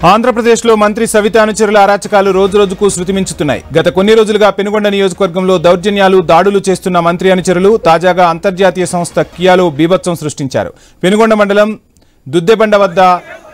ఆంధ్రప్రదేశ్లో మంత్రి సవిత అనుచరుల అరాచకాలు రోజురోజుకు శృతిమించుతున్నాయి. గత కొన్ని రోజులుగా పెనుగొండ నియోజకవర్గంలో దౌర్జన్యాలు, దాడులు చేస్తున్న మంత్రి అనుచరులు తాజాగా అంతర్జాతీయ సంస్థ కియాలో బీభత్సం సృష్టించారు. పెనుగొండ మండలం దుద్దెబండ వద్ద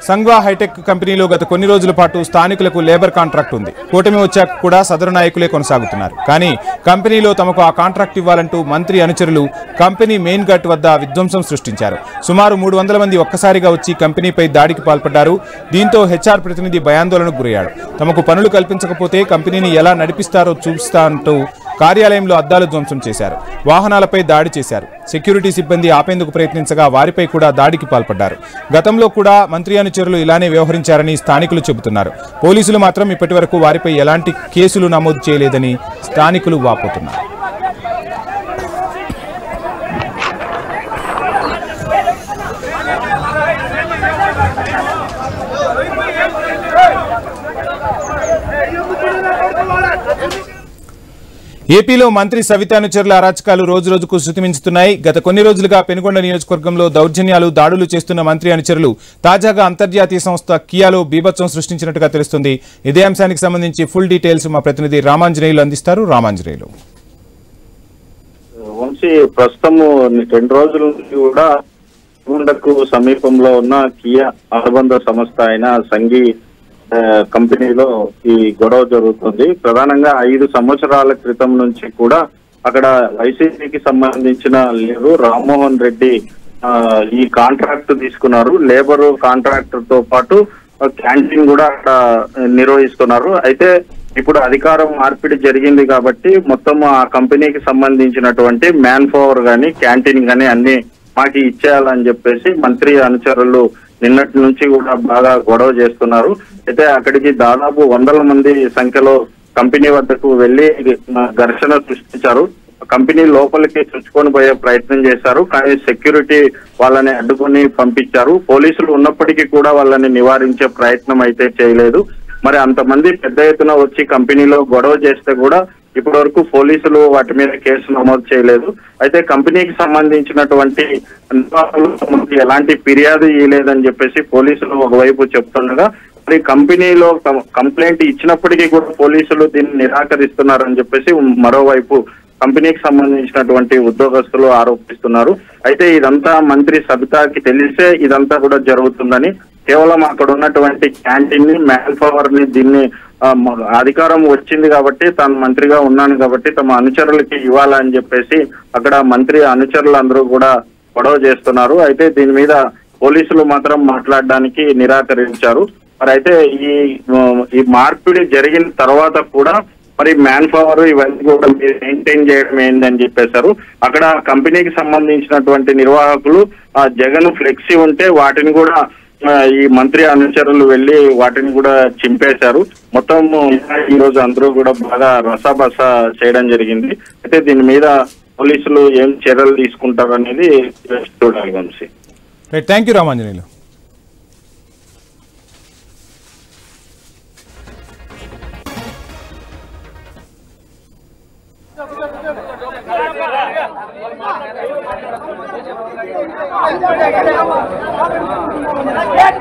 సంగ్వా హైటెక్ కంపెనీలో గత కొన్ని రోజుల పాటు స్థానికులకు లేబర్ కాంట్రాక్ట్ ఉంది. కూటమి వచ్చాక కూడా సదరు నాయకులే కొనసాగుతున్నారు. కానీ కంపెనీలో తమకు ఆ కాంట్రాక్ట్ ఇవ్వాలంటూ మంత్రి అనుచరులు కంపెనీ మెయిన్ గేట్ వద్ద విధ్వంసం సృష్టించారు. సుమారు 300 మంది ఒక్కసారిగా వచ్చి కంపెనీపై దాడికి పాల్పడ్డారు. దీంతో హెచ్ఆర్ ప్రతినిధి భయాందోళనకు గురయ్యాడు. తమకు పనులు కల్పించకపోతే కంపెనీని ఎలా నడిపిస్తారో చూపిస్తానంటూ కార్యాలయంలో అద్దాలు ధ్వంసం చేశారు. వాహనాలపై దాడి చేశారు. సెక్యూరిటీ సిబ్బంది ఆపేందుకు ప్రయత్నించగా వారిపై కూడా దాడికి పాల్పడ్డారు. గతంలో కూడా మంత్రి అనుచరులు ఇలానే వ్యవహరించారని స్థానికులు చెబుతున్నారు. పోలీసులు మాత్రం ఇప్పటివరకు వారిపై ఎలాంటి కేసులు నమోదు చేయలేదని స్థానికులు వాపోతున్నారు. ఏపీలో మంత్రి సవిత అనుచరుల అరాచకాలు రోజురోజుకు శృతిమించుతున్నాయి. గత కొన్ని రోజులుగా పెనుగొండ నియోజకవర్గంలో దౌర్జన్యాలు, దాడులు చేస్తున్న మంత్రి అనుచరులు తాజాగా అంతర్జాతీయ సంస్థ కియాలో బీభత్సం సృష్టించినట్టుగా తెలుస్తుంది. ఇదే అంశానికి సంబంధించి ఫుల్ డీటెయిల్స్ మా ప్రతినిధి రామాంజనేయులు అందిస్తారు. రామాంజనేయులు, ప్రస్తుతం 2 రోజుల నుంచి కూడా పెనుగొండకు సమీపంలో ఉన్న కియా అనుబంధ సంస్థ అయిన సంఘీ కంపెనీలో ఈ గొడవ జరుగుతుంది. ప్రధానంగా 5 సంవత్సరాల క్రితం నుంచి కూడా అక్కడ వైసీపీకి సంబంధించిన లీడరు రామ్మోహన్ రెడ్డి ఈ కాంట్రాక్ట్ తీసుకున్నారు. లేబర్ కాంట్రాక్టర్ తో పాటు క్యాంటీన్ కూడా అక్కడ నిర్వహిస్తున్నారు. అయితే ఇప్పుడు అధికారం మార్పిడి జరిగింది కాబట్టి మొత్తం ఆ కంపెనీకి సంబంధించినటువంటి మ్యాన్ పవర్ గానీ క్యాంటీన్ గానీ అన్ని మాకు ఇచ్చేయాలని చెప్పేసి మంత్రి అనుచరులు నిన్నటి నుంచి కూడా బాగా గొడవ చేస్తున్నారు. అయితే అక్కడికి దాదాపు 100 మంది సంఖ్యలో కంపెనీ వద్దకు వెళ్లి ఘర్షణ సృష్టించారు. కంపెనీ లోపలికి చొచ్చుకొని పోయే ప్రయత్నం చేశారు. కానీ సెక్యూరిటీ వాళ్ళని అడ్డుకొని పంపించారు. పోలీసులు ఉన్నప్పటికీ కూడా వాళ్ళని నివారించే ప్రయత్నం అయితే చేయలేదు. మరి అంతమంది పెద్ద ఎత్తున వచ్చి కంపెనీలో గొడవ చేస్తే కూడా ఇప్పటి వరకు పోలీసులు వాటి మీద కేసు నమోదు చేయలేదు. అయితే కంపెనీకి సంబంధించినటువంటి నిర్వాహకులకు ఎలాంటి ఫిర్యాదు ఇవ్వలేదని చెప్పేసి పోలీసులు ఒకవైపు చెప్తుండగా మరి కంపెనీలో కంప్లైంట్ ఇచ్చినప్పటికీ కూడా పోలీసులు దీన్ని నిరాకరిస్తున్నారని చెప్పేసి మరోవైపు కంపెనీకి సంబంధించినటువంటి ఉద్యోగస్తులు ఆరోపిస్తున్నారు. అయితే ఇదంతా మంత్రి సబితాకి తెలిసే ఇదంతా కూడా జరుగుతుందని, కేవలం అక్కడ ఉన్నటువంటి క్యాంటీన్ ని, మ్యాన్ పవర్ ని, దీన్ని అధికారం వచ్చింది కాబట్టి తాను మంత్రిగా ఉన్నాను కాబట్టి తమ అనుచరులకి ఇవ్వాలని చెప్పేసి అక్కడ మంత్రి అనుచరులు అందరూ కూడా గొడవ చేస్తున్నారు. అయితే దీని మీద పోలీసులు మాత్రం మాట్లాడడానికి నిరాకరించారు. మరి అయితే ఈ మార్పిడి జరిగిన తర్వాత కూడా మరి మ్యాన్ పవర్ ఇవన్నీ కూడా మెయింటైన్ చేయడం ఏందని చెప్పేశారు. అక్కడ కంపెనీకి సంబంధించినటువంటి నిర్వాహకులు జగన్ ఫ్లెక్సీ ఉంటే వాటిని కూడా ఈ మంత్రి అనుచరులు వెళ్లి వాటిని కూడా చింపేశారు. మొత్తం ఈ రోజు అందరూ కూడా బాగా రసాబస చేయడం జరిగింది. అయితే దీని మీద పోలీసులు ఏం చర్యలు తీసుకుంటారు అనేది చూడాలి. Vamshi, thank you Ramanjaneyulu. Get